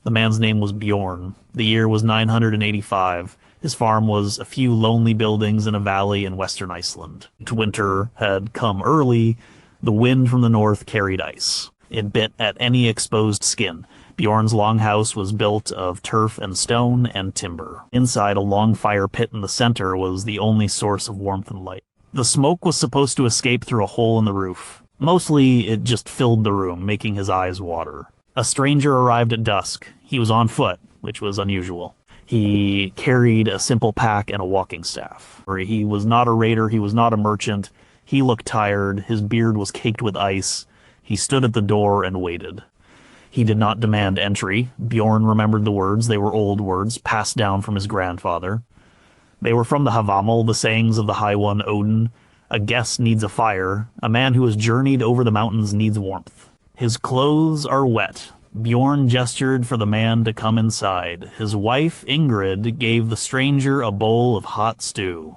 The man's name was Bjorn. The year was 985. His farm was a few lonely buildings in a valley in western Iceland. Winter had come early. The wind from the north carried ice. It bit at any exposed skin. Bjorn's longhouse was built of turf and stone and timber. Inside, a long fire pit in the center was the only source of warmth and light. The smoke was supposed to escape through a hole in the roof. Mostly, it just filled the room, making his eyes water. A stranger arrived at dusk. He was on foot, which was unusual. He carried a simple pack and a walking staff. He was not a raider, he was not a merchant. He looked tired, his beard was caked with ice. He stood at the door and waited. He did not demand entry. Bjorn remembered the words. They were old words, passed down from his grandfather. They were from the Havamal, the sayings of the High One Odin. A guest needs a fire. A man who has journeyed over the mountains needs warmth. His clothes are wet. Bjorn gestured for the man to come inside. His wife, Ingrid, gave the stranger a bowl of hot stew.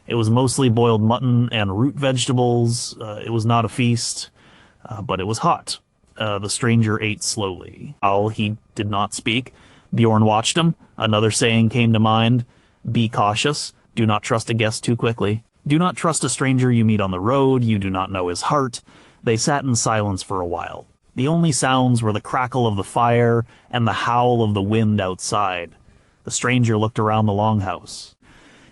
It was mostly boiled mutton and root vegetables. It was not a feast, but it was hot. The stranger ate slowly. While he did not speak, Bjorn watched him. Another saying came to mind. Be cautious. Do not trust a guest too quickly. Do not trust a stranger you meet on the road. You do not know his heart. They sat in silence for a while. The only sounds were the crackle of the fire and the howl of the wind outside. The stranger looked around the longhouse.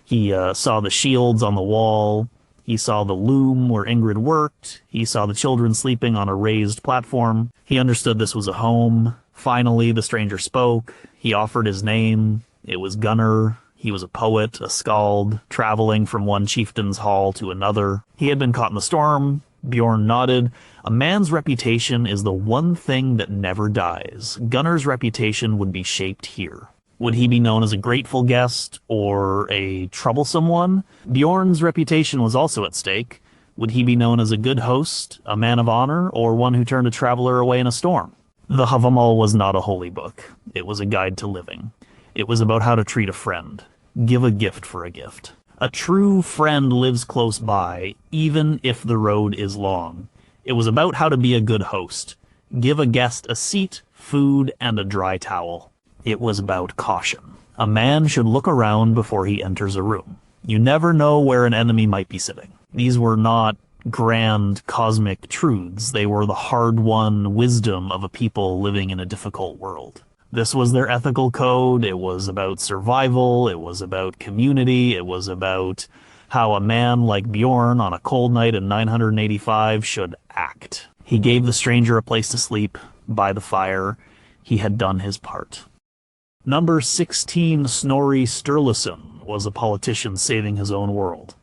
He saw the shields on the wall. He saw the loom where Ingrid worked. He saw the children sleeping on a raised platform. He understood this was a home. Finally, the stranger spoke. He offered his name. It was Gunnar. He was a poet, a skald, traveling from one chieftain's hall to another. He had been caught in the storm. Bjorn nodded. A man's reputation is the one thing that never dies. Gunnar's reputation would be shaped here. Would he be known as a grateful guest or a troublesome one? Bjorn's reputation was also at stake. Would he be known as a good host, a man of honor, or one who turned a traveler away in a storm? The Havamal was not a holy book. It was a guide to living. It was about how to treat a friend. Give a gift for a gift. A true friend lives close by, even if the road is long. It was about how to be a good host. Give a guest a seat, food, and a dry towel. It was about caution. A man should look around before he enters a room. You never know where an enemy might be sitting. These were not grand cosmic truths. They were the hard-won wisdom of a people living in a difficult world. This was their ethical code. It was about survival. It was about community. It was about how a man like Bjorn on a cold night in 985 should act. He gave the stranger a place to sleep by the fire. He had done his part. Number 16, Snorri Sturluson, was a politician saving his own world.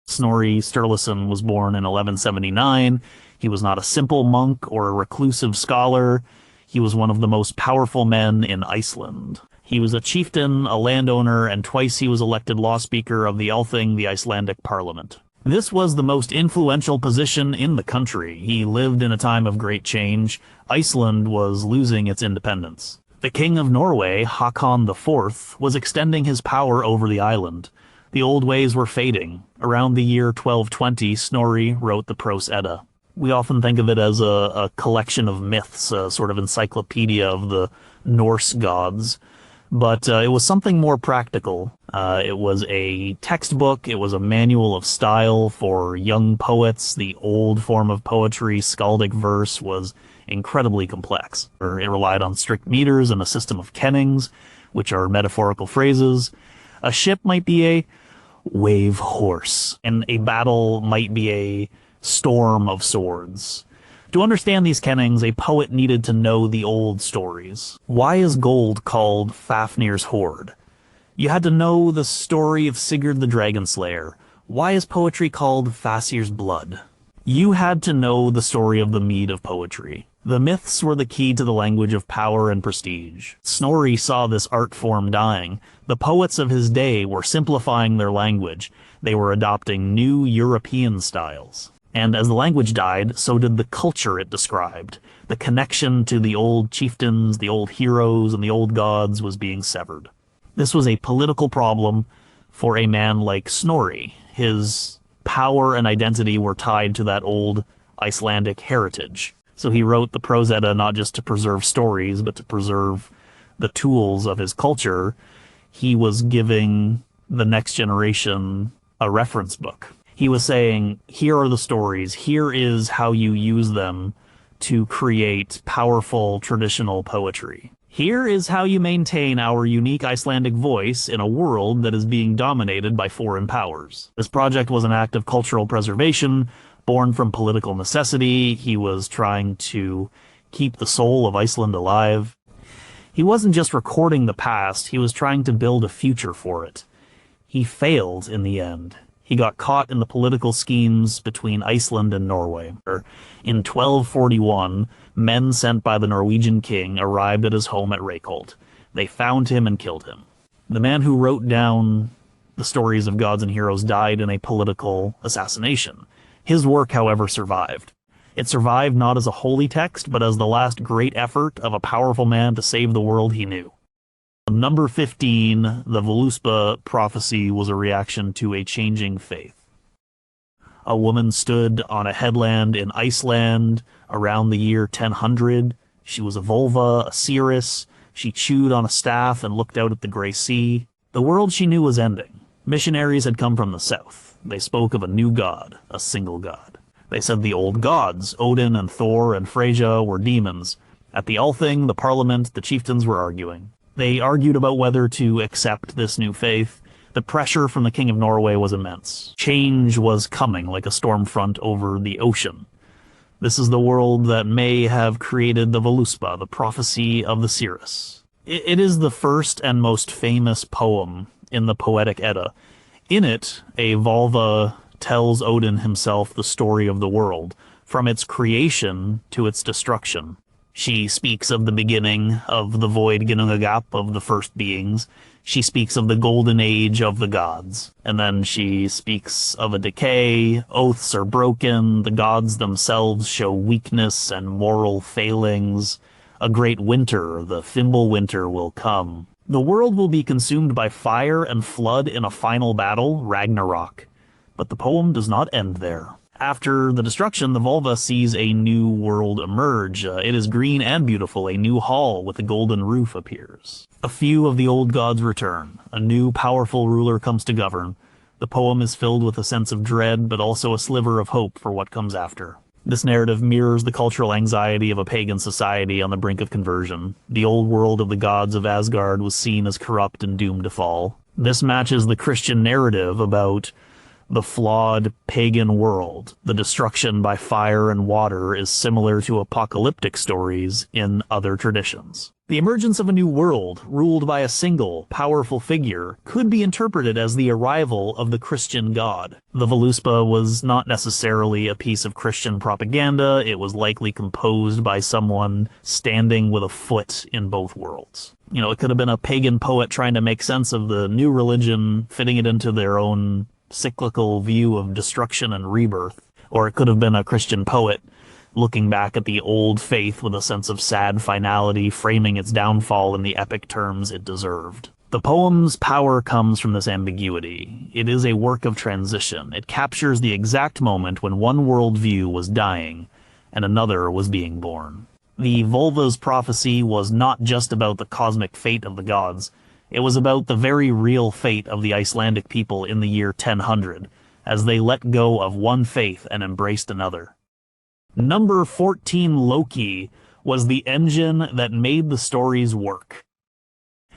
Snorri Sturluson was born in 1179. He was not a simple monk or a reclusive scholar. He was one of the most powerful men in Iceland. He was a chieftain, a landowner, and twice he was elected law speaker of the Althing, the Icelandic parliament. This was the most influential position in the country. He lived in a time of great change. Iceland was losing its independence. The king of Norway, Håkon IV, was extending his power over the island. The old ways were fading. Around the year 1220, Snorri wrote the Prose Edda. We often think of it as a collection of myths, a sort of encyclopedia of the Norse gods. But it was something more practical. It was a textbook. It was a manual of style for young poets. The old form of poetry, skaldic verse, was incredibly complex. It relied on strict meters and a system of kennings, which are metaphorical phrases. A ship might be a wave horse, and a battle might be a storm of swords. To understand these kennings, a poet needed to know the old stories. Why is gold called Fafnir's hoard? You had to know the story of Sigurd the Dragon Slayer. Why is poetry called Fasir's blood? You had to know the story of the mead of poetry. The myths were the key to the language of power and prestige. Snorri saw this art form dying. The poets of his day were simplifying their language. They were adopting new European styles. And as the language died, so did the culture it described. The connection to the old chieftains, the old heroes, and the old gods was being severed. This was a political problem for a man like Snorri. His power and identity were tied to that old Icelandic heritage. So he wrote the Prose Edda not just to preserve stories, but to preserve the tools of his culture. He was giving the next generation a reference book. He was saying, here are the stories, here is how you use them to create powerful traditional poetry. Here is how you maintain our unique Icelandic voice in a world that is being dominated by foreign powers. This project was an act of cultural preservation, born from political necessity. He was trying to keep the soul of Iceland alive. He wasn't just recording the past, he was trying to build a future for it. He failed in the end. He got caught in the political schemes between Iceland and Norway. In 1241, men sent by the Norwegian king arrived at his home at Reykholt. They found him and killed him. The man who wrote down the stories of gods and heroes died in a political assassination. His work, however, survived. It survived not as a holy text, but as the last great effort of a powerful man to save the world he knew. Number 15, the Völuspá prophecy, was a reaction to a changing faith. A woman stood on a headland in Iceland around the year 1000. She was a vulva, a seeress. She chewed on a staff and looked out at the gray sea. The world she knew was ending. Missionaries had come from the south. They spoke of a new god, a single god. They said the old gods, Odin and Thor and Freyja, were demons. At the Althing, the parliament, the chieftains were arguing. They argued about whether to accept this new faith. The pressure from the King of Norway was immense. Change was coming like a storm front over the ocean. This is the world that may have created the Völuspá, the prophecy of the seeress. It is the first and most famous poem in the Poetic Edda. In it, a vulva tells Odin himself the story of the world, from its creation to its destruction. She speaks of the beginning of the void Ginnungagap, of the first beings. She speaks of the golden age of the gods. And then she speaks of a decay, oaths are broken, the gods themselves show weakness and moral failings. A great winter, the Thimble winter, will come. The world will be consumed by fire and flood in a final battle, Ragnarok. But the poem does not end there. After the destruction, the vulva sees a new world emerge. It is green and beautiful. A new hall with a golden roof appears. A few of the old gods return. A new powerful ruler comes to govern. The poem is filled with a sense of dread, but also a sliver of hope for what comes after. This narrative mirrors the cultural anxiety of a pagan society on the brink of conversion. The old world of the gods of Asgard was seen as corrupt and doomed to fall. This matches the Christian narrative about the flawed pagan world. The destruction by fire and water is similar to apocalyptic stories in other traditions. The emergence of a new world, ruled by a single, powerful figure, could be interpreted as the arrival of the Christian god. The Völuspá was not necessarily a piece of Christian propaganda. It was likely composed by someone standing with a foot in both worlds. You know, it could have been a pagan poet trying to make sense of the new religion, fitting it into their own cyclical view of destruction and rebirth. Or it could have been a Christian poet looking back at the old faith with a sense of sad finality, framing its downfall in the epic terms it deserved. The poem's power comes from this ambiguity. It is a work of transition. It captures the exact moment when one worldview was dying and another was being born. The vulva's prophecy was not just about the cosmic fate of the gods. It was about the very real fate of the Icelandic people in the year 1000, as they let go of one faith and embraced another. Number 14, Loki, was the engine that made the stories work.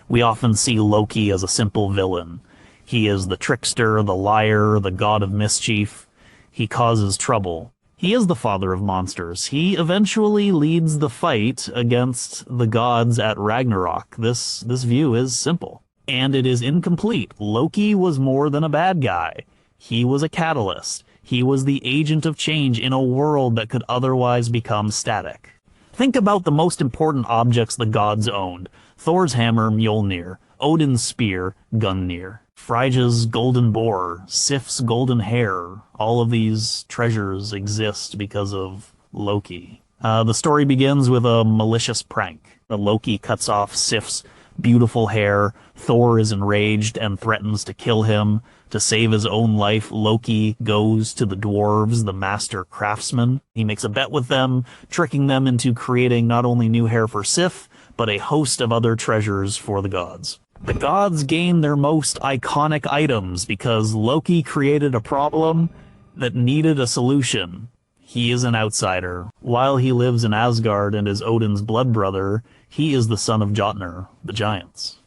We often see Loki as a simple villain. He is the trickster, the liar, the god of mischief. He causes trouble. He is the father of monsters. He eventually leads the fight against the gods at Ragnarok. This view is simple. And it is incomplete. Loki was more than a bad guy. He was a catalyst. He was the agent of change in a world that could otherwise become static. Think about the most important objects the gods owned. Thor's hammer, Mjolnir. Odin's spear, Gungnir. Freyja's golden boar, Sif's golden hair. All of these treasures exist because of Loki. The story begins with a malicious prank. Loki cuts off Sif's beautiful hair. Thor is enraged and threatens to kill him. To save his own life, Loki goes to the dwarves, the master craftsmen. He makes a bet with them, tricking them into creating not only new hair for Sif, but a host of other treasures for the gods. The gods gain their most iconic items because Loki created a problem that needed a solution. He is an outsider. While he lives in Asgard and is Odin's blood brother, he is the son of Jotnar, the giants.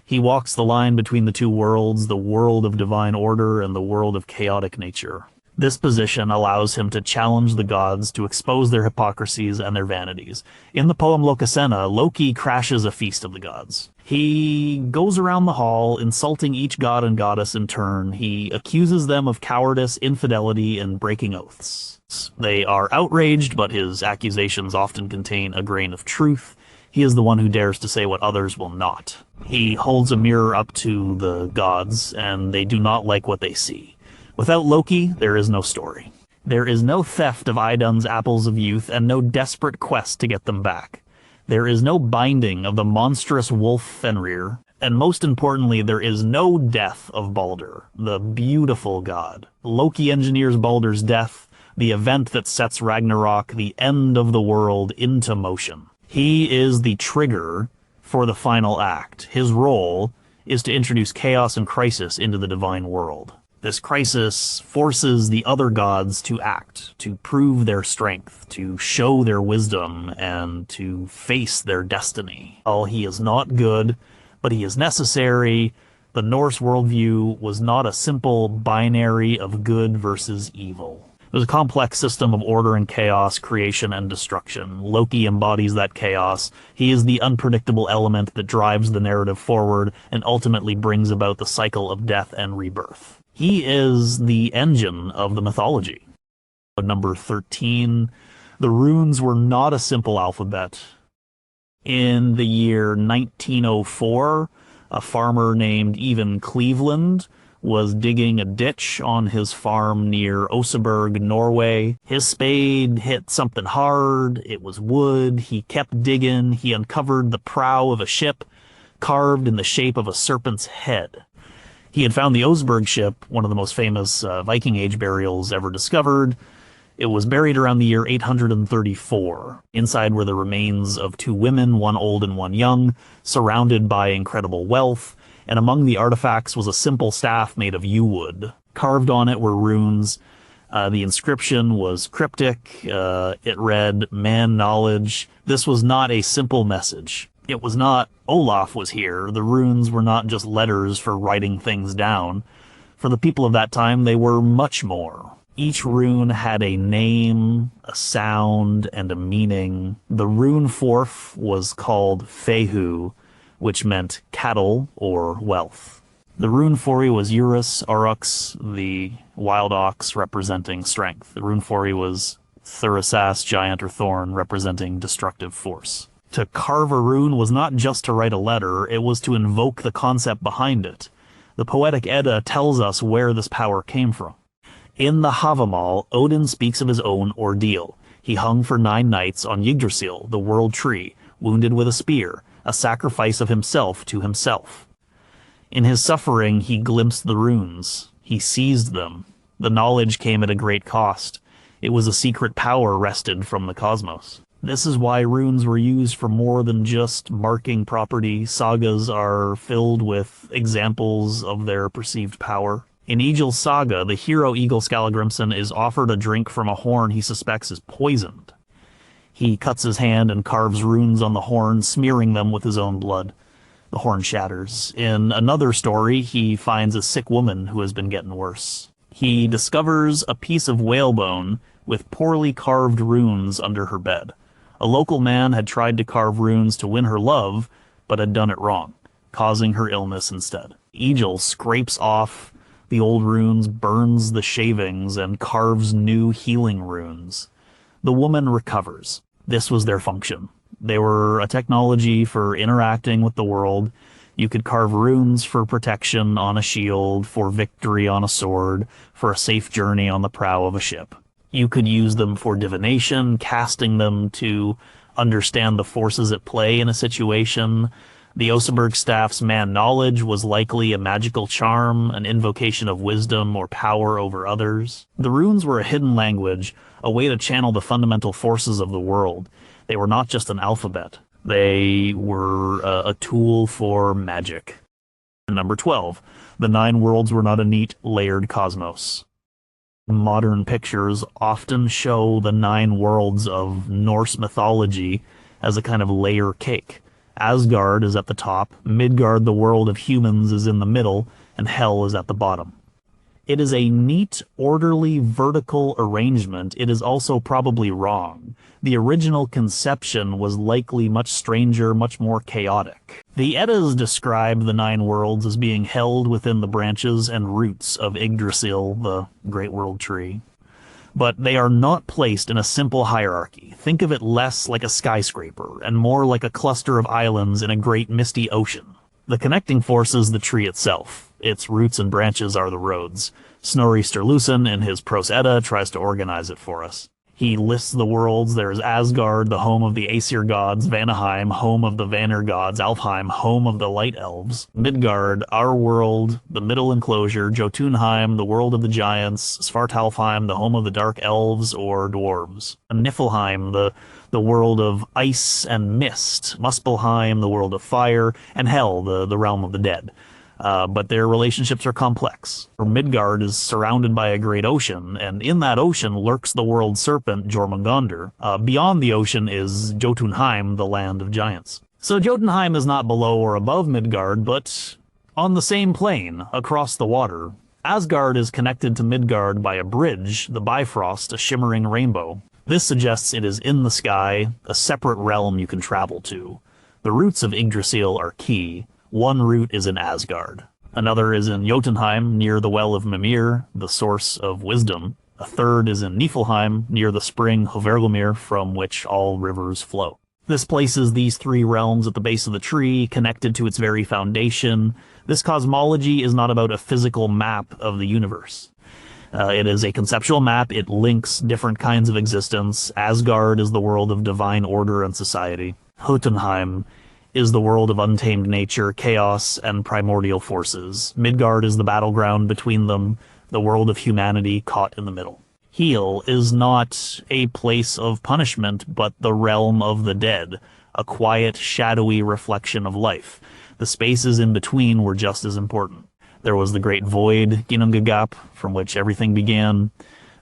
He walks the line between the two worlds, the world of divine order and the world of chaotic nature. This position allows him to challenge the gods to expose their hypocrisies and their vanities. In the poem Lokasenna, Loki crashes a feast of the gods. He goes around the hall, insulting each god and goddess in turn. He accuses them of cowardice, infidelity, and breaking oaths. They are outraged, but his accusations often contain a grain of truth. He is the one who dares to say what others will not. He holds a mirror up to the gods, and they do not like what they see. Without Loki, there is no story. There is no theft of Idun's apples of youth, and no desperate quest to get them back. There is no binding of the monstrous wolf Fenrir, and most importantly, there is no death of Baldur, the beautiful god. Loki engineers Baldur's death, the event that sets Ragnarok, the end of the world, into motion. He is the trigger for the final act. His role is to introduce chaos and crisis into the divine world. This crisis forces the other gods to act, to prove their strength, to show their wisdom, and to face their destiny. While he is not good, but he is necessary, the Norse worldview was not a simple binary of good versus evil. It was a complex system of order and chaos, creation and destruction. Loki embodies that chaos. He is the unpredictable element that drives the narrative forward and ultimately brings about the cycle of death and rebirth. He is the engine of the mythology. Number 13, the runes were not a simple alphabet. In the year 1904, a farmer named Even Cleveland was digging a ditch on his farm near Oseberg, Norway. His spade hit something hard. It was wood. He kept digging. He uncovered the prow of a ship carved in the shape of a serpent's head. He had found the Oseberg ship, one of the most famous Viking Age burials ever discovered. It was buried around the year 834. Inside were the remains of two women, one old and one young, surrounded by incredible wealth. And among the artifacts was a simple staff made of yew wood. Carved on it were runes. The inscription was cryptic. It read, "Man knowledge." This was not a simple message. It was not, Olaf was here. The runes were not just letters for writing things down. For the people of that time, they were much more. Each rune had a name, a sound, and a meaning. The rune forth was called Fehu, which meant cattle or wealth. The rune fori was Urus Aurochs, the wild ox representing strength. The rune fori was Thurisas, giant or thorn, representing destructive force. To carve a rune was not just to write a letter, it was to invoke the concept behind it. The Poetic Edda tells us where this power came from. In the Havamal, Odin speaks of his own ordeal. He hung for 9 nights on Yggdrasil, the world tree, wounded with a spear, a sacrifice of himself to himself. In his suffering, he glimpsed the runes. He seized them. The knowledge came at a great cost. It was a secret power wrested from the cosmos. This is why runes were used for more than just marking property. Sagas are filled with examples of their perceived power. In Egil's saga, the hero Egil Skallagrimsson is offered a drink from a horn he suspects is poisoned. He cuts his hand and carves runes on the horn, smearing them with his own blood. The horn shatters. In another story, he finds a sick woman who has been getting worse. He discovers a piece of whalebone with poorly carved runes under her bed. A local man had tried to carve runes to win her love, but had done it wrong, causing her illness instead. Egil scrapes off the old runes, burns the shavings, and carves new healing runes. The woman recovers. This was their function. They were a technology for interacting with the world. You could carve runes for protection on a shield, for victory on a sword, for a safe journey on the prow of a ship. You could use them for divination, casting them to understand the forces at play in a situation. The Oseberg staff's man knowledge was likely a magical charm, an invocation of wisdom or power over others. The runes were a hidden language, a way to channel the fundamental forces of the world. They were not just an alphabet. They were a tool for magic. Number 12. The Nine Worlds were not a neat, layered cosmos. Modern pictures often show the nine worlds of Norse mythology as a kind of layer cake. Asgard is at the top, Midgard, the world of humans, is in the middle, and Hell is at the bottom. It is a neat, orderly, vertical arrangement. It is also probably wrong. The original conception was likely much stranger, much more chaotic. The Eddas describe the nine worlds as being held within the branches and roots of Yggdrasil, the Great World Tree. But they are not placed in a simple hierarchy. Think of it less like a skyscraper and more like a cluster of islands in a great misty ocean. The connecting force is the tree itself. Its roots and branches are the roads. Snorri Sturluson, in his Prose Edda, tries to organize it for us. He lists the worlds. There's Asgard, the home of the Aesir gods, Vanaheim, home of the Vanir gods, Alfheim, home of the Light Elves, Midgard, our world, the middle enclosure, Jotunheim, the world of the giants, Svartalfheim, the home of the Dark Elves or dwarves, Niflheim, the world of ice and mist, Muspelheim, the world of fire, and Hell, the realm of the dead. But their relationships are complex. Midgard is surrounded by a great ocean, and in that ocean lurks the world serpent Jormungandr. Beyond the ocean is Jotunheim, the land of giants. So Jotunheim is not below or above Midgard, but on the same plane, across the water. Asgard is connected to Midgard by a bridge, the Bifrost, a shimmering rainbow. This suggests it is in the sky, a separate realm you can travel to. The roots of Yggdrasil are key. One root is in Asgard. Another is in Jotunheim, near the Well of Mimir, the source of wisdom. A third is in Niflheim, near the spring Hvergelmir, from which all rivers flow. This places these three realms at the base of the tree, connected to its very foundation. This cosmology is not about a physical map of the universe. It is a conceptual map. It links different kinds of existence. Asgard is the world of divine order and society. Jotunheim is the world of untamed nature, chaos, and primordial forces. Midgard is the battleground between them, the world of humanity caught in the middle. Hel is not a place of punishment, but the realm of the dead, a quiet, shadowy reflection of life. The spaces in between were just as important. There was the great void, Ginnungagap, from which everything began.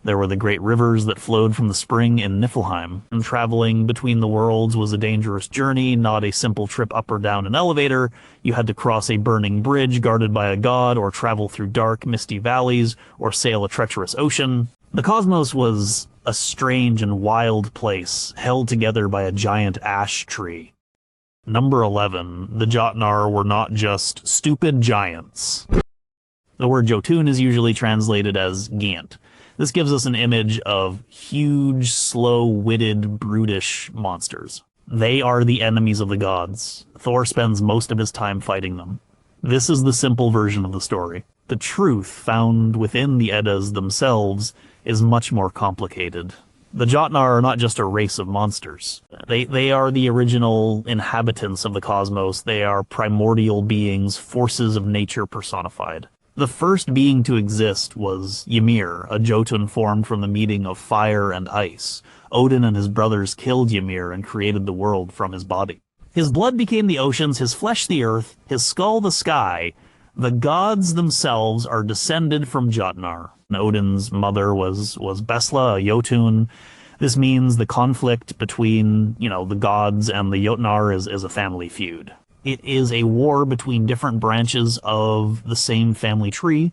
There were the great rivers that flowed from the spring in Niflheim, and traveling between the worlds was a dangerous journey, not a simple trip up or down an elevator. You had to cross a burning bridge guarded by a god, or travel through dark, misty valleys, or sail a treacherous ocean. The cosmos was a strange and wild place, held together by a giant ash tree. Number 11. The Jotnar were not just stupid giants. The word Jotun is usually translated as Giant. This gives us an image of huge, slow-witted, brutish monsters. They are the enemies of the gods. Thor spends most of his time fighting them. This is the simple version of the story. The truth found within the Eddas themselves is much more complicated. The Jotnar are not just a race of monsters. They are the original inhabitants of the cosmos. They are primordial beings, forces of nature personified. The first being to exist was Ymir, a Jotun formed from the meeting of fire and ice. Odin and his brothers killed Ymir and created the world from his body. His blood became the oceans, his flesh the earth, his skull the sky. The gods themselves are descended from Jotnar. Odin's mother was Besla, a Jotun. This means the conflict between, the gods and the Jotnar is a family feud. It is a war between different branches of the same family tree.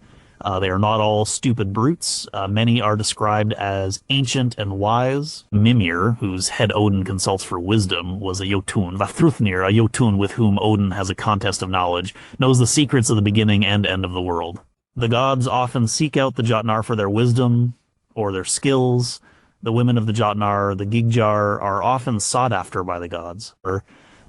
They are not all stupid brutes. Many are described as ancient and wise. Mimir, whose head Odin consults for wisdom, was a Jotun. Vafthrûdnir, a Jotun with whom Odin has a contest of knowledge, knows the secrets of the beginning and end of the world. The gods often seek out the Jotnar for their wisdom or their skills. The women of the Jotnar, the Gigjar, are often sought after by the gods.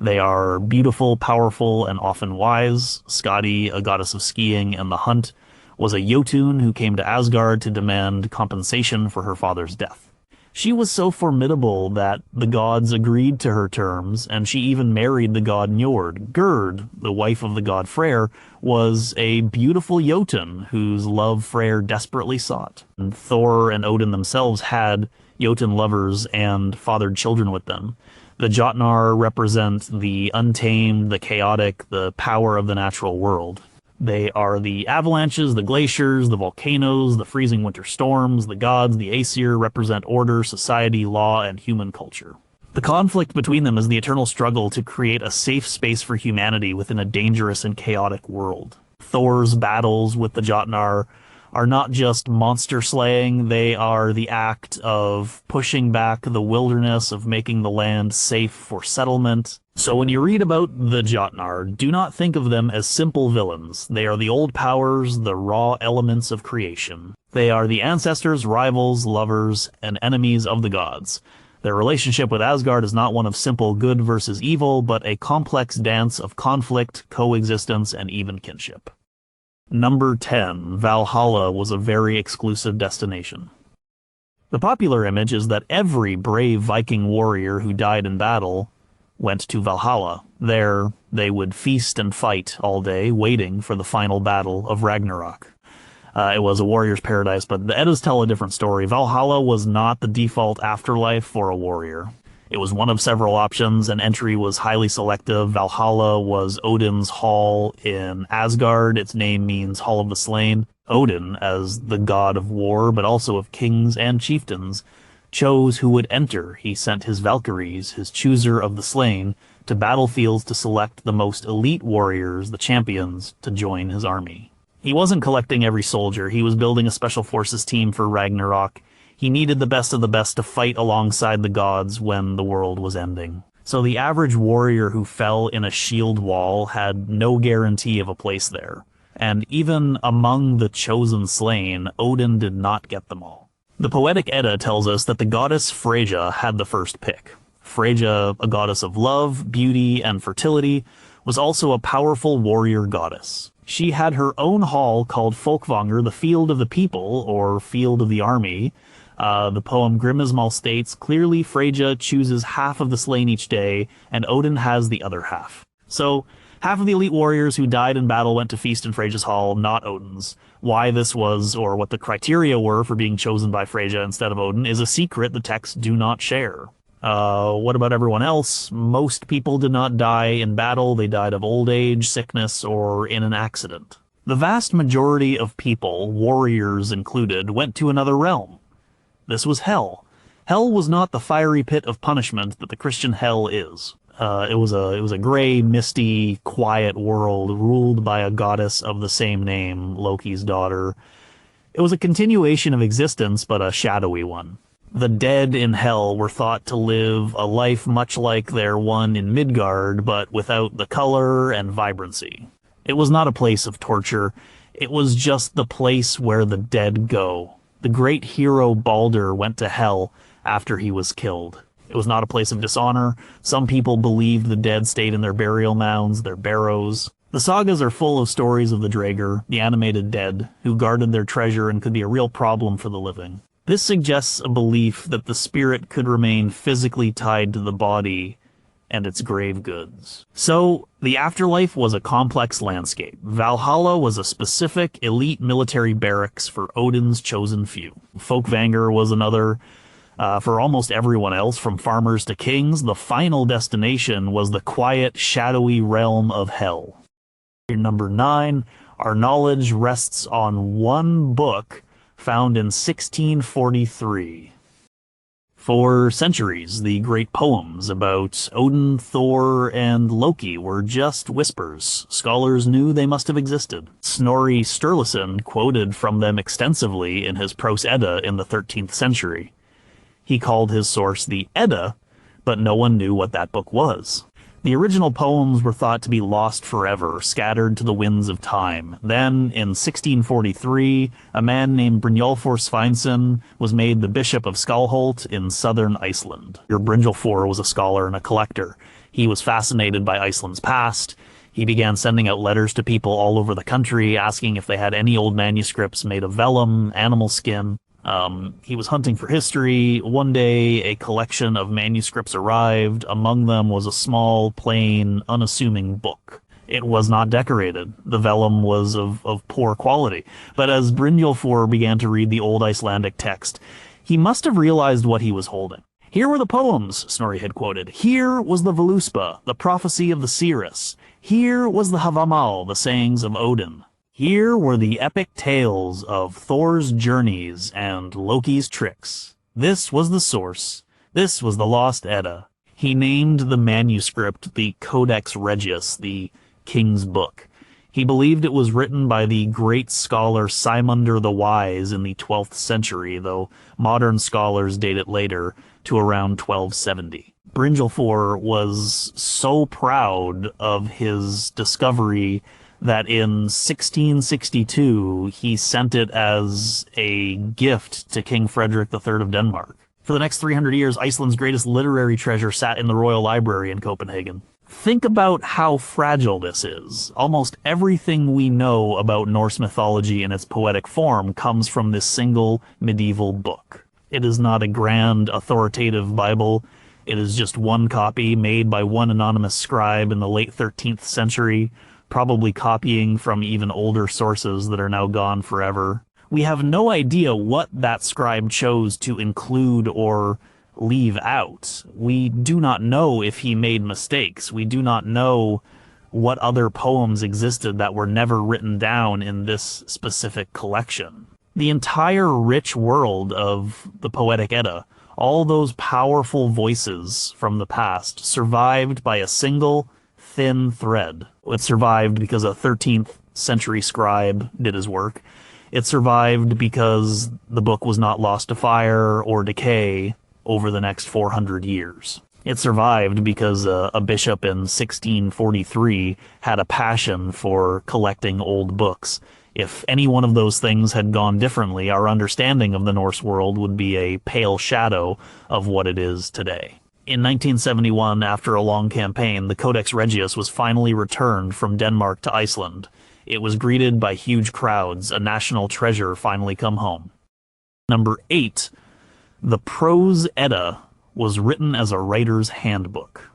They are beautiful, powerful, and often wise. Skadi, a goddess of skiing and the hunt, was a Jotun who came to Asgard to demand compensation for her father's death. She was so formidable that the gods agreed to her terms, and she even married the god Njord. Gerd, the wife of the god Freyr, was a beautiful Jotun whose love Freyr desperately sought. And Thor and Odin themselves had Jotun lovers and fathered children with them. The Jotnar represent the untamed, the chaotic, the power of the natural world. They are the avalanches, the glaciers, the volcanoes, the freezing winter storms. The gods, the Aesir, represent order, society, law, and human culture. The conflict between them is the eternal struggle to create a safe space for humanity within a dangerous and chaotic world. Thor's battles with the Jotnar are not just monster slaying, they are the act of pushing back the wilderness, of making the land safe for settlement. So when you read about the Jotnar, do not think of them as simple villains. They are the old powers, the raw elements of creation. They are the ancestors, rivals, lovers, and enemies of the gods. Their relationship with Asgard is not one of simple good versus evil, but a complex dance of conflict, coexistence, and even kinship. Number 10. Valhalla was a very exclusive destination. The popular image is that every brave Viking warrior who died in battle went to Valhalla. There, they would feast and fight all day, waiting for the final battle of Ragnarok. It was a warrior's paradise, but the Eddas tell a different story. Valhalla was not the default afterlife for a warrior. It was one of several options, and entry was highly selective. Valhalla was Odin's hall in Asgard. Its name means Hall of the Slain. Odin, as the god of war, but also of kings and chieftains, chose who would enter. He sent his Valkyries, his chooser of the slain, to battlefields to select the most elite warriors, the champions, to join his army. He wasn't collecting every soldier. He was building a special forces team for Ragnarok. He needed the best of the best to fight alongside the gods when the world was ending. So the average warrior who fell in a shield wall had no guarantee of a place there. And even among the chosen slain, Odin did not get them all. The Poetic Edda tells us that the goddess Freyja had the first pick. Freyja, a goddess of love, beauty, and fertility, was also a powerful warrior goddess. She had her own hall called Folkvanger, the Field of the People, or Field of the Army. The poem Grimmismal states, clearly Freyja chooses half of the slain each day, and Odin has the other half. So, half of the elite warriors who died in battle went to feast in Freyja's hall, not Odin's. Why this was, or what the criteria were for being chosen by Freyja instead of Odin, is a secret the texts do not share. What about everyone else? Most people did not die in battle. They died of old age, sickness, or in an accident. The vast majority of people, warriors included, went to another realm. This was hell. Hell was not the fiery pit of punishment that the Christian hell is. It was a gray, misty, quiet world ruled by a goddess of the same name, Loki's daughter. It was a continuation of existence, but a shadowy one. The dead in hell were thought to live a life much like their one in Midgard, but without the color and vibrancy. It was not a place of torture. It was just the place where the dead go. The great hero Balder went to hell after he was killed. It was not a place of dishonor. Some people believed the dead stayed in their burial mounds, their barrows. The sagas are full of stories of the Draegr, the animated dead, who guarded their treasure and could be a real problem for the living. This suggests a belief that the spirit could remain physically tied to the body and its grave goods. So, the afterlife was a complex landscape. Valhalla was a specific, elite military barracks for Odin's chosen few. Folkvanger was another. For almost everyone else, from farmers to kings, the final destination was the quiet, shadowy realm of hell. Number 9, our knowledge rests on one book found in 1643. For centuries, the great poems about Odin, Thor, and Loki were just whispers. Scholars knew they must have existed. Snorri Sturluson quoted from them extensively in his Prose Edda in the 13th century. He called his source the Edda, but no one knew what that book was. The original poems were thought to be lost forever, scattered to the winds of time. Then, in 1643, a man named Brynjolfur Sveinsson was made the Bishop of Skalholt in southern Iceland. Brynjolfur was a scholar and a collector. He was fascinated by Iceland's past. He began sending out letters to people all over the country, asking if they had any old manuscripts made of vellum, animal skin. He was hunting for history. One day, a collection of manuscripts arrived. Among them was a small, plain, unassuming book. It was not decorated. The vellum was of poor quality. But as Brynjolfur began to read the old Icelandic text, he must have realized what he was holding. Here were the poems Snorri had quoted. Here was the Völuspá, the prophecy of the seeress. Here was the Havamal, the sayings of Odin. Here were the epic tales of Thor's journeys and Loki's tricks. This was the source. This was the lost Edda. He named the manuscript the Codex Regius, the King's Book. He believed it was written by the great scholar Saemundr the Wise in the 12th century, though modern scholars date it later to around 1270. Brynjolfur was so proud of his discovery that in 1662 he sent it as a gift to King Frederick III of Denmark. For the next 300 years, Iceland's greatest literary treasure sat in the Royal Library in Copenhagen. Think about how fragile this is. Almost everything we know about Norse mythology in its poetic form comes from this single medieval book. It is not a grand, authoritative Bible. It is just one copy made by one anonymous scribe in the late 13th century, probably copying from even older sources that are now gone forever. We have no idea what that scribe chose to include or leave out. We do not know if he made mistakes. We do not know what other poems existed that were never written down in this specific collection. The entire rich world of the Poetic Edda, all those powerful voices from the past, survived by a single thin thread. It survived because a 13th century scribe did his work. It survived because the book was not lost to fire or decay over the next 400 years. It survived because a bishop in 1643 had a passion for collecting old books. If any one of those things had gone differently, our understanding of the Norse world would be a pale shadow of what it is today. In 1971, after a long campaign, the Codex Regius was finally returned from Denmark to Iceland. It was greeted by huge crowds, a national treasure finally come home. Number 8. The Prose Edda was written as a writer's handbook.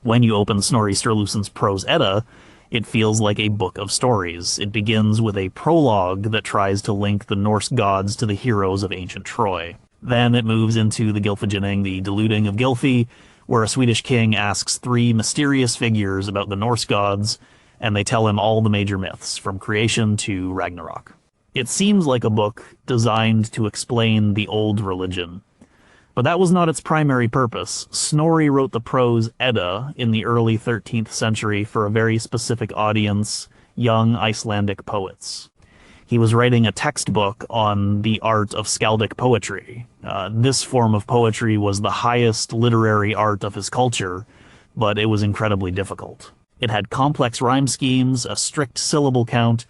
When you open Snorri Sturluson's Prose Edda, it feels like a book of stories. It begins with a prologue that tries to link the Norse gods to the heroes of ancient Troy. Then it moves into the Gylfaginning, the deluding of Gylfi, where a Swedish king asks 3 mysterious figures about the Norse gods, and they tell him all the major myths, from creation to Ragnarok. It seems like a book designed to explain the old religion. But that was not its primary purpose. Snorri wrote the Prose Edda in the early 13th century for a very specific audience, young Icelandic poets. He was writing a textbook on the art of skaldic poetry. This form of poetry was the highest literary art of his culture, but it was incredibly difficult. It had complex rhyme schemes, a strict syllable count,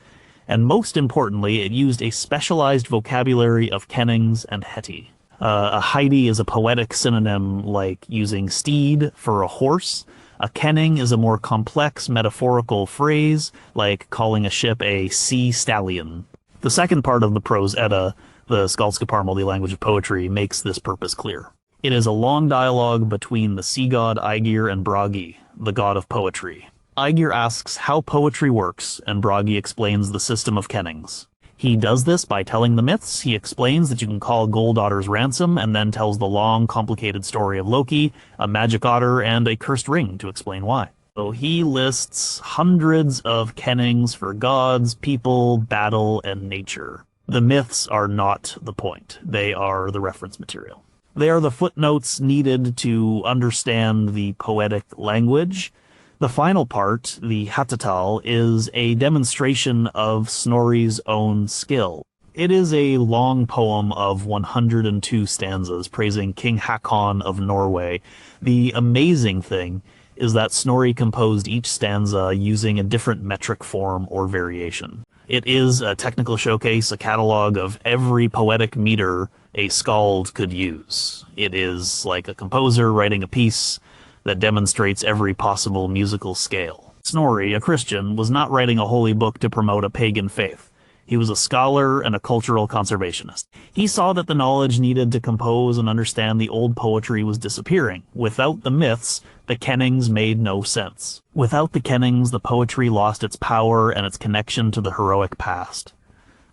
and most importantly, it used a specialized vocabulary of kennings and heti. A heidi is a poetic synonym like using steed for a horse. A kenning is a more complex metaphorical phrase like calling a ship a sea stallion. The second part of the Prose Edda, the Skaldskaparmal, the language of poetry, makes this purpose clear. It is a long dialogue between the sea god Aegir and Bragi, the god of poetry. Aegir asks how poetry works, and Bragi explains the system of kennings. He does this by telling the myths. He explains that you can call Gold Otter's ransom, and then tells the long, complicated story of Loki, a magic otter, and a cursed ring to explain why. So he lists hundreds of kennings for gods, people, battle, and nature. The myths are not the point. They are the reference material. They are the footnotes needed to understand the poetic language. The final part, the Hatatal, is a demonstration of Snorri's own skill. It is a long poem of 102 stanzas praising King Hakon of Norway. The amazing thing is that Snorri composed each stanza using a different metric form or variation. It is a technical showcase, a catalog of every poetic meter a skald could use. It is like a composer writing a piece that demonstrates every possible musical scale. Snorri, a Christian, was not writing a holy book to promote a pagan faith. He was a scholar and a cultural conservationist. He saw that the knowledge needed to compose and understand the old poetry was disappearing. Without the myths, the kennings made no sense. Without the kennings, the poetry lost its power and its connection to the heroic past.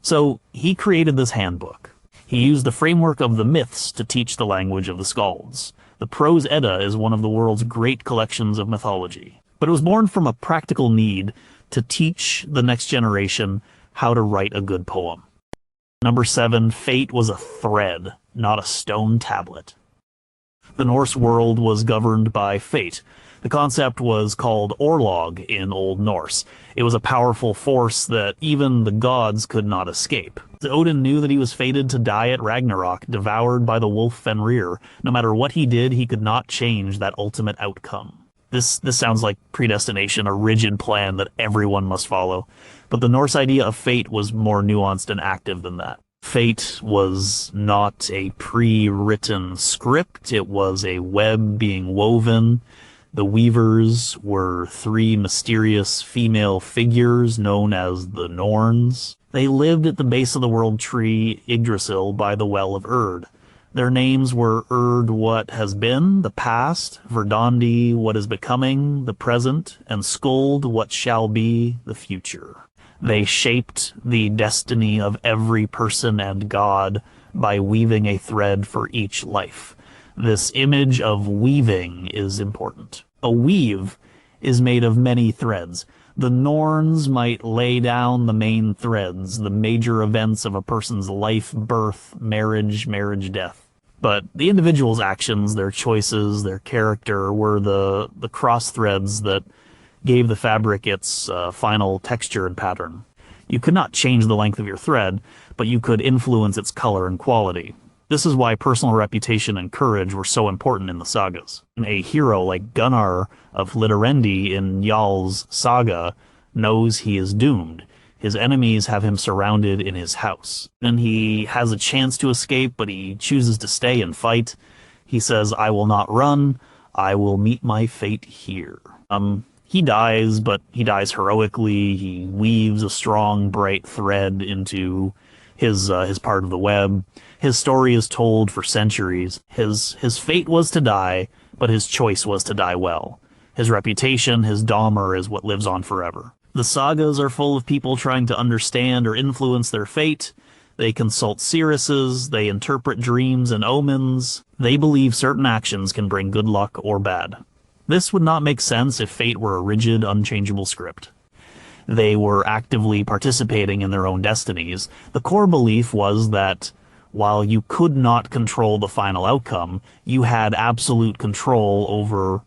So he created this handbook. He used the framework of the myths to teach the language of the skalds. The Prose Edda is one of the world's great collections of mythology. But it was born from a practical need to teach the next generation how to write a good poem. Number 7, fate was a thread, not a stone tablet. The Norse world was governed by fate. The concept was called Orlog in Old Norse. It was a powerful force that even the gods could not escape. Odin knew that he was fated to die at Ragnarok, devoured by the wolf Fenrir. No matter what he did, he could not change that ultimate outcome. This sounds like predestination, a rigid plan that everyone must follow. But the Norse idea of fate was more nuanced and active than that. Fate was not a pre-written script, it was a web being woven. The weavers were 3 mysterious female figures known as the Norns. They lived at the base of the world tree Yggdrasil by the Well of Erd. Their names were Erd, what has been, the past, Verdandi, what is becoming, the present, and Skuld, what shall be, the future. They shaped the destiny of every person and god by weaving a thread for each life. This image of weaving is important. A weave is made of many threads. The Norns might lay down the main threads, the major events of a person's life, birth, marriage, death. But the individual's actions, their choices, their character were the cross threads that gave the fabric its final texture and pattern. You could not change the length of your thread, but you could influence its color and quality. This is why personal reputation and courage were so important in the sagas. A hero like Gunnar of Hlíðarendi in Njal's saga knows he is doomed. His enemies have him surrounded in his house. And he has a chance to escape, but he chooses to stay and fight. He says, "I will not run. I will meet my fate here." He dies, but he dies heroically. He weaves a strong, bright thread into his part of the web. His story is told for centuries. His fate was to die, but his choice was to die well. His reputation, his Dahmer, is what lives on forever. The sagas are full of people trying to understand or influence their fate. They consult seeresses, they interpret dreams and omens. They believe certain actions can bring good luck or bad. This would not make sense if fate were a rigid, unchangeable script. They were actively participating in their own destinies. The core belief was that while you could not control the final outcome, you had absolute control over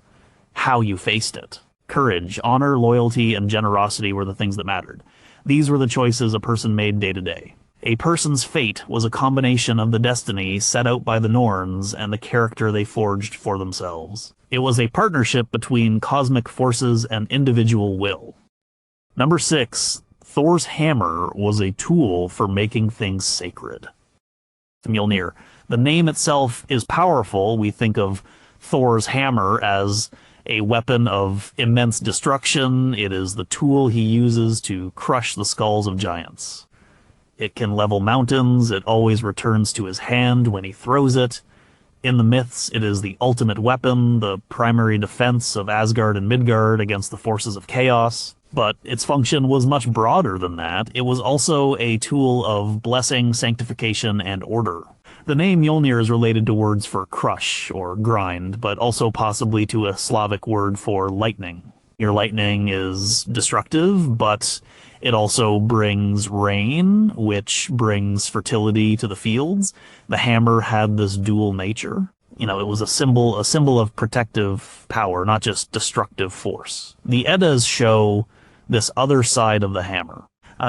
how you faced it. Courage, honor, loyalty, and generosity were the things that mattered. These were the choices a person made day to day. A person's fate was a combination of the destiny set out by the Norns and the character they forged for themselves. It was a partnership between cosmic forces and individual will. Number 6, Thor's hammer was a tool for making things sacred. Mjolnir. The name itself is powerful. We think of Thor's hammer as a weapon of immense destruction. It is the tool he uses to crush the skulls of giants. It can level mountains. It always returns to his hand when he throws it. In the myths, it is the ultimate weapon, the primary defense of Asgard and Midgard against the forces of chaos. But its function was much broader than that. It was also a tool of blessing, sanctification, and order. The name Mjolnir is related to words for crush or grind, but also possibly to a Slavic word for lightning. Your lightning is destructive, but it also brings rain, which brings fertility to the fields. The hammer had this dual nature. It was a symbol of protective power, not just destructive force. The Eddas show this other side of the hammer.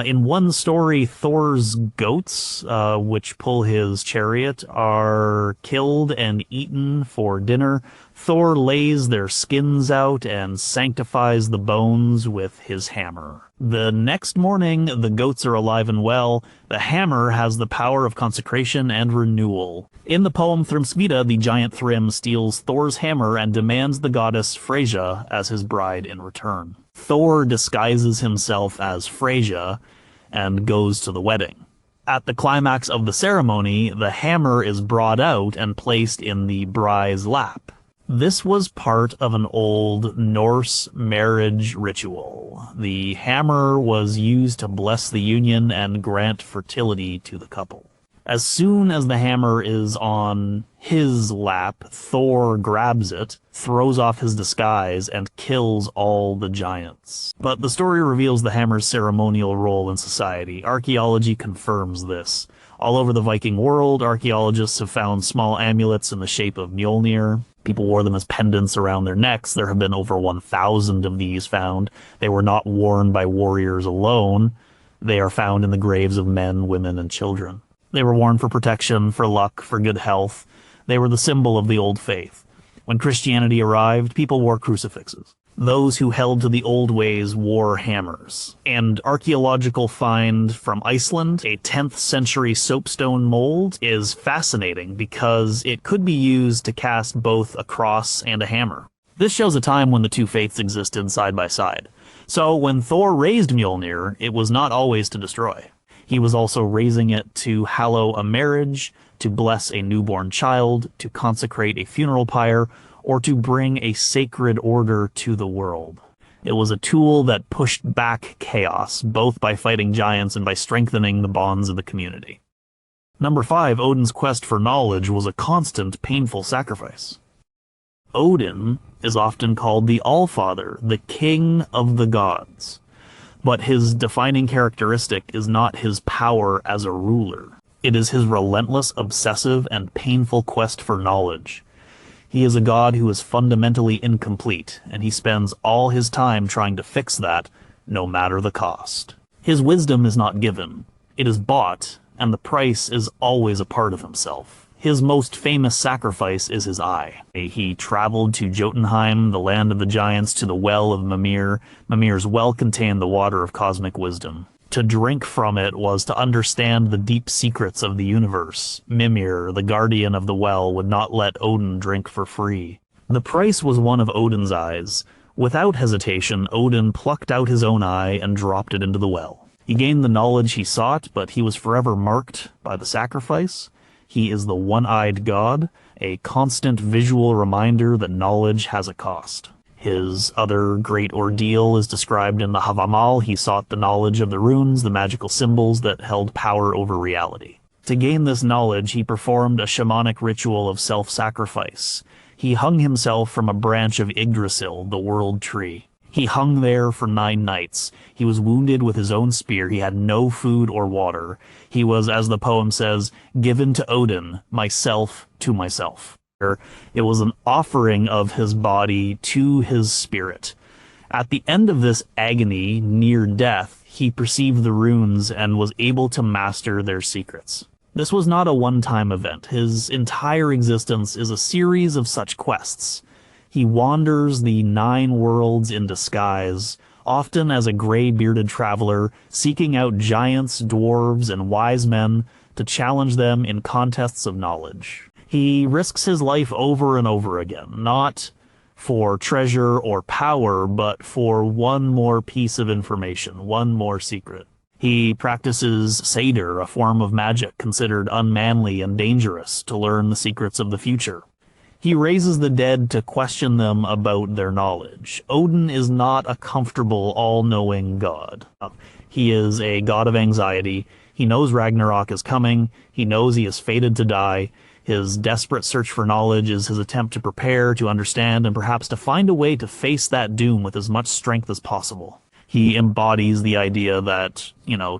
In one story, Thor's goats, which pull his chariot, are killed and eaten for dinner. Thor lays their skins out and sanctifies the bones with his hammer. The next morning, the goats are alive and well. The hammer has the power of consecration and renewal. In the poem Thrymskvida, the giant Thrym steals Thor's hammer and demands the goddess Freyja as his bride in return. Thor disguises himself as Freyja, and goes to the wedding. At the climax of the ceremony, the hammer is brought out and placed in the bride's lap. This was part of an old Norse marriage ritual. The hammer was used to bless the union and grant fertility to the couple. As soon as the hammer is on his lap, Thor grabs it, throws off his disguise, and kills all the giants. But the story reveals the hammer's ceremonial role in society. Archaeology confirms this. All over the Viking world, archaeologists have found small amulets in the shape of Mjolnir. People wore them as pendants around their necks. There have been over 1,000 of these found. They were not worn by warriors alone. They are found in the graves of men, women, and children. They were worn for protection, for luck, for good health. They were the symbol of the old faith. When Christianity arrived, people wore crucifixes. Those who held to the old ways wore hammers. And archaeological find from Iceland, a 10th century soapstone mold, is fascinating because it could be used to cast both a cross and a hammer. This shows a time when the two faiths existed side by side. So when Thor raised Mjolnir, it was not always to destroy. He was also raising it to hallow a marriage, to bless a newborn child, to consecrate a funeral pyre, or to bring a sacred order to the world. It was a tool that pushed back chaos, both by fighting giants and by strengthening the bonds of the community. Number 5, Odin's quest for knowledge was a constant, painful sacrifice. Odin is often called the Allfather, the king of the gods. But his defining characteristic is not his power as a ruler. It is his relentless, obsessive, and painful quest for knowledge. He is a god who is fundamentally incomplete, and he spends all his time trying to fix that, no matter the cost. His wisdom is not given. It is bought, and the price is always a part of himself. His most famous sacrifice is his eye. He traveled to Jotunheim, the land of the giants, to the well of Mimir. Mimir's well contained the water of cosmic wisdom. To drink from it was to understand the deep secrets of the universe. Mimir, the guardian of the well, would not let Odin drink for free. The price was one of Odin's eyes. Without hesitation, Odin plucked out his own eye and dropped it into the well. He gained the knowledge he sought, but he was forever marked by the sacrifice. He is the one-eyed god, a constant visual reminder that knowledge has a cost. His other great ordeal is described in the Havamal. He sought the knowledge of the runes, the magical symbols that held power over reality. To gain this knowledge, he performed a shamanic ritual of self-sacrifice. He hung himself from a branch of Yggdrasil, the world tree. He hung there for 9 nights. He was wounded with his own spear. He had no food or water. He was, as the poem says, given to Odin, myself to myself. It was an offering of his body to his spirit. At the end of this agony, near death, he perceived the runes and was able to master their secrets. This was not a one-time event. His entire existence is a series of such quests. He wanders the 9 worlds in disguise, often as a gray-bearded traveler, seeking out giants, dwarves, and wise men to challenge them in contests of knowledge. He risks his life over and over again, not for treasure or power, but for one more piece of information, one more secret. He practices Seder, a form of magic considered unmanly and dangerous, to learn the secrets of the future. He raises the dead to question them about their knowledge. Odin is not a comfortable, all-knowing god. He is a god of anxiety. He knows Ragnarok is coming. He knows he is fated to die. His desperate search for knowledge is his attempt to prepare, to understand, and perhaps to find a way to face that doom with as much strength as possible. He embodies the idea that,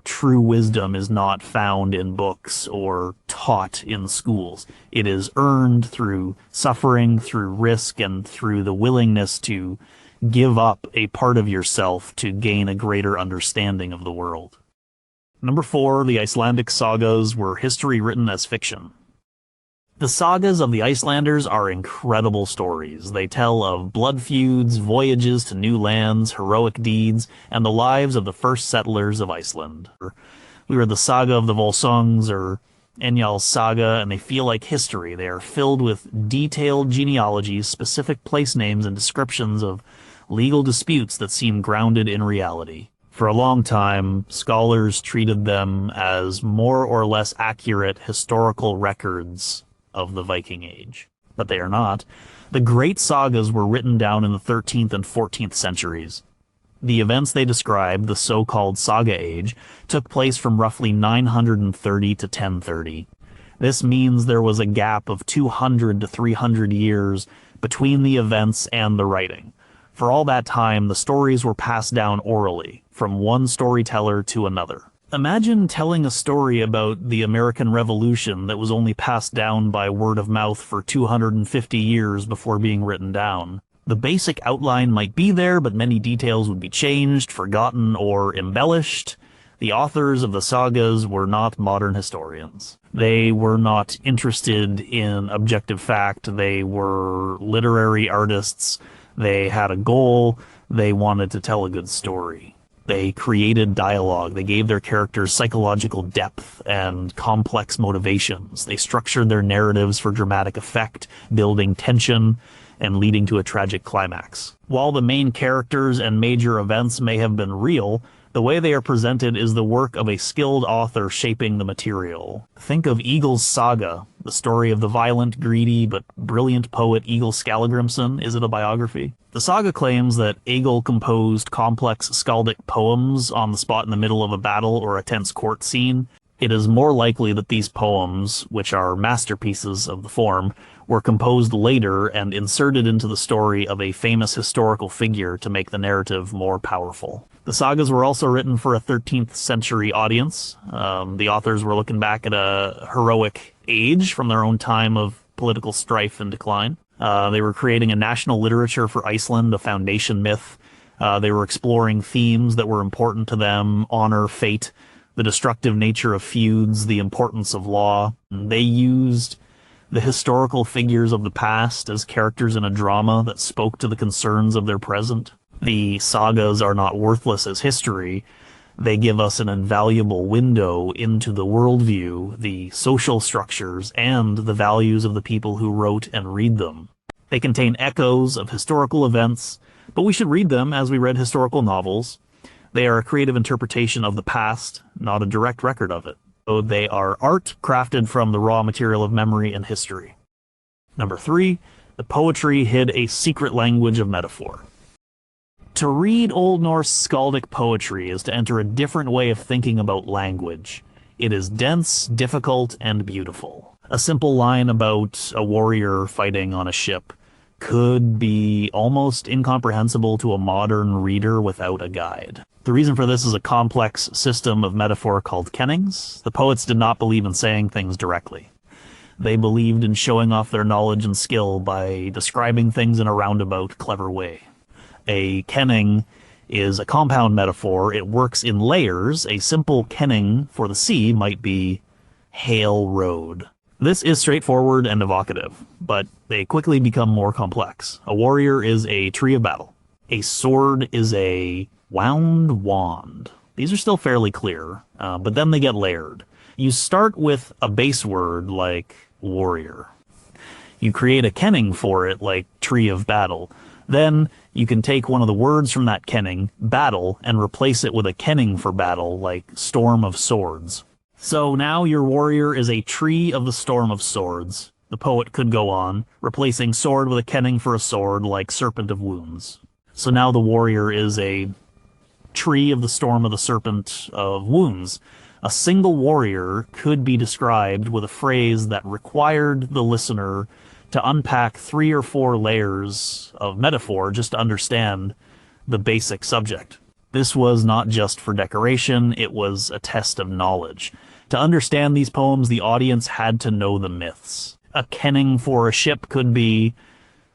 true wisdom is not found in books or taught in schools. It is earned through suffering, through risk, and through the willingness to give up a part of yourself to gain a greater understanding of the world. Number 4, the Icelandic sagas were history written as fiction. The sagas of the Icelanders are incredible stories. They tell of blood feuds, voyages to new lands, heroic deeds, and the lives of the first settlers of Iceland. We read the Saga of the Volsungs or Enjal's Saga, and they feel like history. They are filled with detailed genealogies, specific place names, and descriptions of legal disputes that seem grounded in reality. For a long time, scholars treated them as more or less accurate historical records of the Viking Age. But they are not. The great sagas were written down in the 13th and 14th centuries. The events they describe, the so-called Saga Age, took place from roughly 930 to 1030. This means there was a gap of 200 to 300 years between the events and the writing. For all that time, the stories were passed down orally, from one storyteller to another. Imagine telling a story about the American Revolution that was only passed down by word of mouth for 250 years before being written down. The basic outline might be there, but many details would be changed, forgotten, or embellished. The authors of the sagas were not modern historians. They were not interested in objective fact. They were literary artists. They had a goal. They wanted to tell a good story. They created dialogue. They gave their characters psychological depth and complex motivations. They structured their narratives for dramatic effect, building tension and leading to a tragic climax. While the main characters and major events may have been real, the way they are presented is the work of a skilled author shaping the material. Think of Egil's Saga, the story of the violent, greedy, but brilliant poet Egil Skallagrimsson. Is it a biography? The saga claims that Egil composed complex skaldic poems on the spot in the middle of a battle or a tense court scene. It is more likely that these poems, which are masterpieces of the form, were composed later and inserted into the story of a famous historical figure to make the narrative more powerful. The sagas were also written for a 13th century audience. The authors were looking back at a heroic age from their own time of political strife and decline. They were creating a national literature for Iceland, a foundation myth. They were exploring themes that were important to them: honor, fate, the destructive nature of feuds, the importance of law. They used the historical figures of the past as characters in a drama that spoke to the concerns of their present. The sagas are not worthless as history. They give us an invaluable window into the worldview, the social structures, and the values of the people who wrote and read them. They contain echoes of historical events, but we should read them as we read historical novels. They are a creative interpretation of the past, not a direct record of it. So they are art crafted from the raw material of memory and history. Number 3, the poetry hid a secret language of metaphor. To read Old Norse skaldic poetry is to enter a different way of thinking about language. It is dense, difficult, and beautiful. A simple line about a warrior fighting on a ship could be almost incomprehensible to a modern reader without a guide. The reason for this is a complex system of metaphor called kennings. The poets did not believe in saying things directly. They believed in showing off their knowledge and skill by describing things in a roundabout, clever way. A kenning is a compound metaphor. It works in layers. A simple kenning for the sea might be hail road. This is straightforward and evocative, but they quickly become more complex. A warrior is a tree of battle. A sword is a wound wand. These are still fairly clear, but then they get layered. You start with a base word like warrior. You create a kenning for it like tree of battle. Then you can take one of the words from that kenning, battle, and replace it with a kenning for battle like storm of swords. So now your warrior is a tree of the storm of swords. The poet could go on, replacing sword with a kenning for a sword like serpent of wounds. So now the warrior is a tree of the storm of the serpent of wounds. A single warrior could be described with a phrase that required the listener to unpack 3 or 4 layers of metaphor just to understand the basic subject. This was not just for decoration, it was a test of knowledge. To understand these poems, the audience had to know the myths. A kenning for a ship could be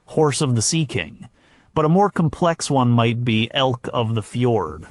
Horse of the Sea King, but a more complex one might be Elk of the Fjord.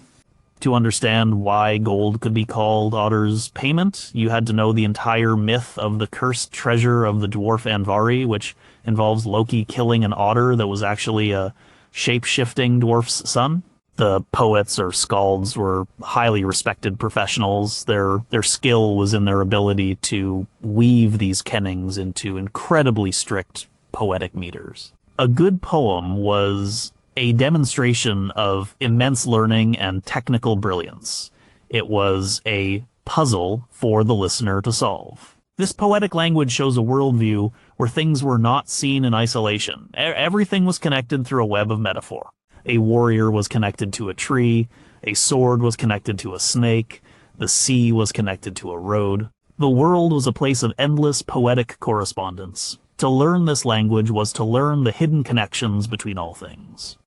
To understand why gold could be called Otter's payment, you had to know the entire myth of the cursed treasure of the dwarf Andvari, which involves Loki killing an otter that was actually a shape-shifting dwarf's son. The poets or skalds were highly respected professionals. Their skill was in their ability to weave these kennings into incredibly strict poetic meters. A good poem was a demonstration of immense learning and technical brilliance. It was a puzzle for the listener to solve. This poetic language shows a worldview where things were not seen in isolation. Everything was connected through a web of metaphor. A warrior was connected to a tree, a sword was connected to a snake, the sea was connected to a road. The world was a place of endless poetic correspondence. To learn this language was to learn the hidden connections between all things.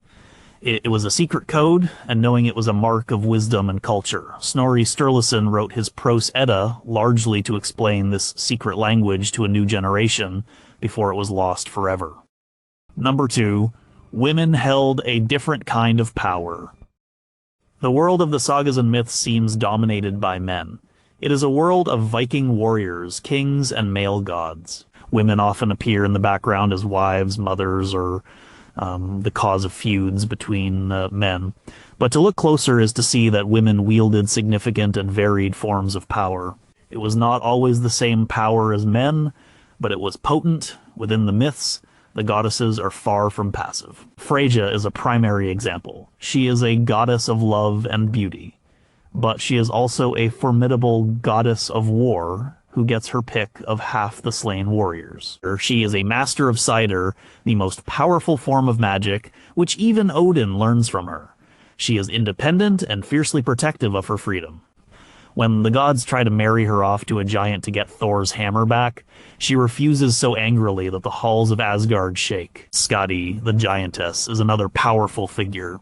It was a secret code, and knowing it was a mark of wisdom and culture. Snorri Sturluson wrote his Prose Edda largely to explain this secret language to a new generation before it was lost forever. Number 2. Women held a different kind of power. The world of the sagas and myths seems dominated by men. It is a world of Viking warriors, kings, and male gods. Women often appear in the background as wives, mothers, or the cause of feuds between men. But to look closer is to see that women wielded significant and varied forms of power. It was not always the same power as men, but it was potent. Within the myths, the goddesses are far from passive. Freyja is a primary example. She is a goddess of love and beauty, but she is also a formidable goddess of war who gets her pick of half the slain warriors. She is a master of cider, the most powerful form of magic, which even Odin learns from her. She is independent and fiercely protective of her freedom. When the gods try to marry her off to a giant to get Thor's hammer back, she refuses so angrily that the halls of Asgard shake. Skadi, the giantess, is another powerful figure.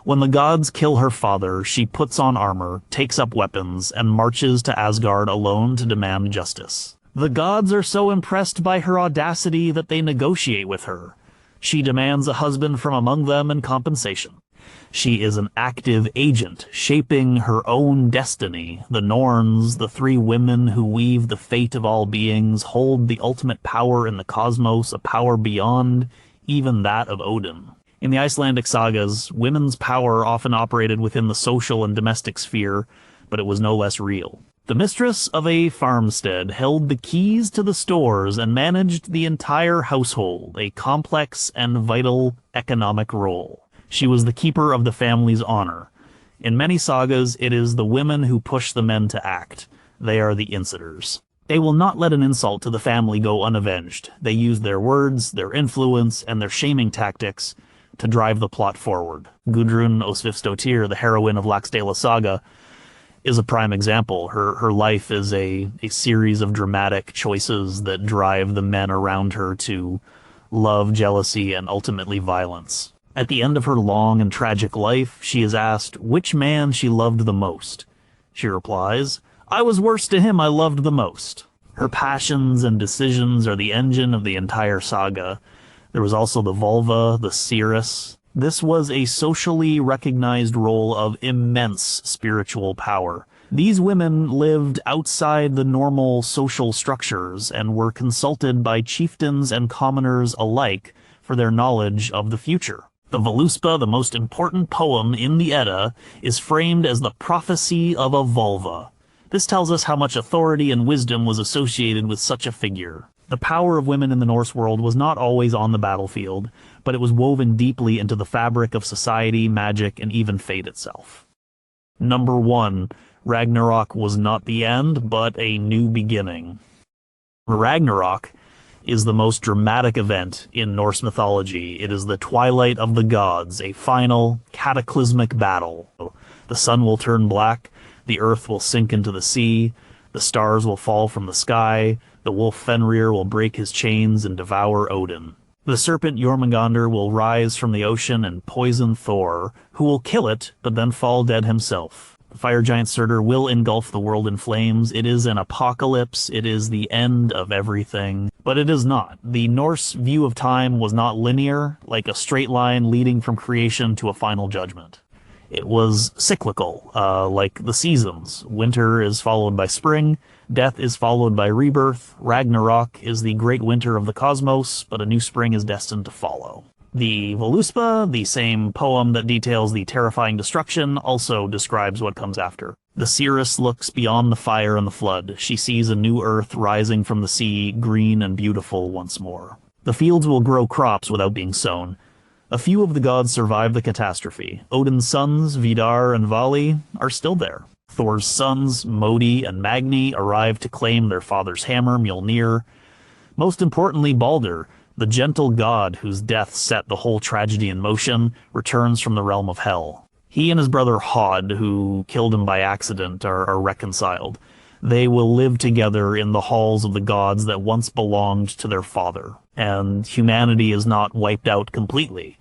When the gods kill her father, she puts on armor, takes up weapons, and marches to Asgard alone to demand justice. The gods are so impressed by her audacity that they negotiate with her. She demands a husband from among them in compensation. She is an active agent, shaping her own destiny. The Norns, the three women who weave the fate of all beings, hold the ultimate power in the cosmos, a power beyond even that of Odin. In the Icelandic sagas, women's power often operated within the social and domestic sphere, but it was no less real. The mistress of a farmstead held the keys to the stores and managed the entire household, a complex and vital economic role. She was the keeper of the family's honor. In many sagas, it is the women who push the men to act. They are the incitors. They will not let an insult to the family go unavenged. They use their words, their influence, and their shaming tactics to drive the plot forward. Gudrun Osvifsdottir, the heroine of Laxdæla Saga, is a prime example. Her life is a series of dramatic choices that drive the men around her to love, jealousy, and ultimately violence. At the end of her long and tragic life, she is asked which man she loved the most. She replies, "I was worse to him I loved the most." Her passions and decisions are the engine of the entire saga. There was also the Volva, the Cirrus. This was a socially recognized role of immense spiritual power. These women lived outside the normal social structures and were consulted by chieftains and commoners alike for their knowledge of the future. The Völuspá, the most important poem in the Edda, is framed as the prophecy of a Volva. This tells us how much authority and wisdom was associated with such a figure. The power of women in the Norse world was not always on the battlefield, but it was woven deeply into the fabric of society, magic, and even fate itself. Number 1. Ragnarok was not the end, but a new beginning. Ragnarok is the most dramatic event in Norse mythology. It is the twilight of the gods, a final, cataclysmic battle. The sun will turn black, the earth will sink into the sea, the stars will fall from the sky, the wolf Fenrir will break his chains and devour Odin. The serpent Jormungandr will rise from the ocean and poison Thor, who will kill it, but then fall dead himself. The fire giant Surtur will engulf the world in flames. It is an apocalypse. It is the end of everything. But it is not. The Norse view of time was not linear, like a straight line leading from creation to a final judgment. It was cyclical, like the seasons. Winter is followed by spring, death is followed by rebirth, Ragnarok is the great winter of the cosmos, but a new spring is destined to follow. The Völuspá, the same poem that details the terrifying destruction, also describes what comes after. The Cirrus looks beyond the fire and the flood. She sees a new earth rising from the sea, green and beautiful once more. The fields will grow crops without being sown. A few of the gods survived the catastrophe. Odin's sons, Vidar and Vali, are still there. Thor's sons, Modi and Magni, arrived to claim their father's hammer, Mjolnir. Most importantly, Balder, the gentle god whose death set the whole tragedy in motion, returns from the realm of hell. He and his brother Hod, who killed him by accident, are reconciled. They will live together in the halls of the gods that once belonged to their father, and humanity is not wiped out completely.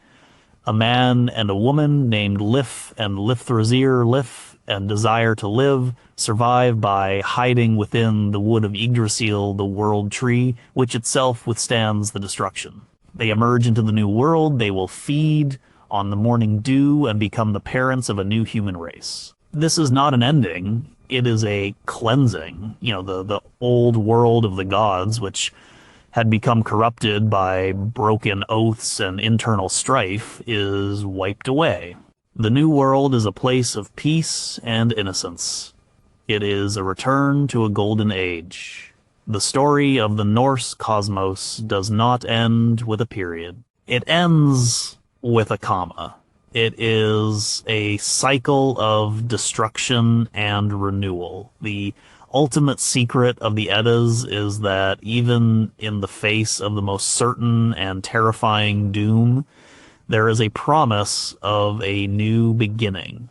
A man and a woman named Lif and Lifthrazir Lif and Desire to Live survive by hiding within the wood of Yggdrasil, the world tree, which itself withstands the destruction. They emerge into the new world, they will feed on the morning dew and become the parents of a new human race. This is not an ending, it is a cleansing. The old world of the gods, which had become corrupted by broken oaths and internal strife, is wiped away. The new world is a place of peace and innocence. It is a return to a golden age. The story of the Norse cosmos does not end with a period. It ends with a comma. It is a cycle of destruction and renewal. The ultimate secret of the Eddas is that even in the face of the most certain and terrifying doom, there is a promise of a new beginning.